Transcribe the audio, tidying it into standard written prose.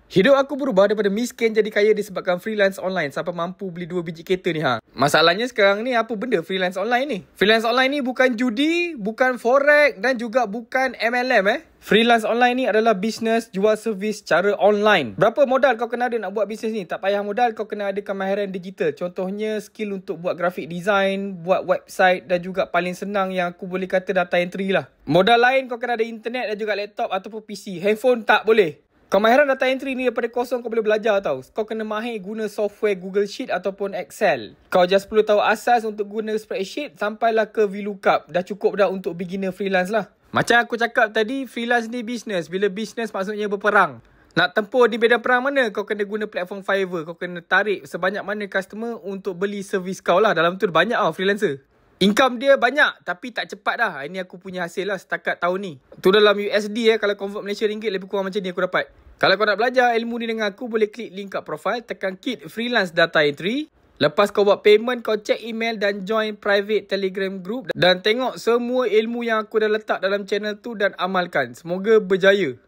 Hidup aku berubah daripada miskin jadi kaya disebabkan freelance online sampai mampu beli 2 biji kereta ni ha. Masalahnya sekarang ni apa benda freelance online ni? Freelance online ni bukan judi, bukan forex dan juga bukan MLM Freelance online ni adalah bisnes jual servis secara online. Berapa modal kau kena ada nak buat bisnes ni? Tak payah modal, kau kena ada kemahiran digital. Contohnya skill untuk buat grafik design, buat website dan juga paling senang yang aku boleh kata data entry lah. Modal lain kau kena ada internet dan juga laptop ataupun PC. Handphone tak boleh. Kemahiran data entry ni daripada kosong kau boleh belajar tau. Kau kena mahir guna software Google Sheet ataupun Excel. Kau just perlu tahu asas untuk guna spreadsheet sampailah ke VLOOKUP. Dah cukup dah untuk beginner freelance lah. Macam aku cakap tadi, freelance ni business. Bila business maksudnya berperang. Nak tempur di medan perang mana? Kau kena guna platform Fiverr. Kau kena tarik sebanyak mana customer untuk beli servis kau lah. Dalam tu banyak tau freelancer. Income dia banyak tapi tak cepat dah. Ini aku punya hasil lah setakat tahun ni. Tu dalam USD kalau convert Malaysia ringgit lebih kurang macam ni aku dapat. Kalau kau nak belajar ilmu ni dengan aku, boleh klik link kat profile, tekan kit freelance data entry. Lepas kau buat payment, kau check email dan join private Telegram group dan tengok semua ilmu yang aku dah letak dalam channel tu dan amalkan. Semoga berjaya.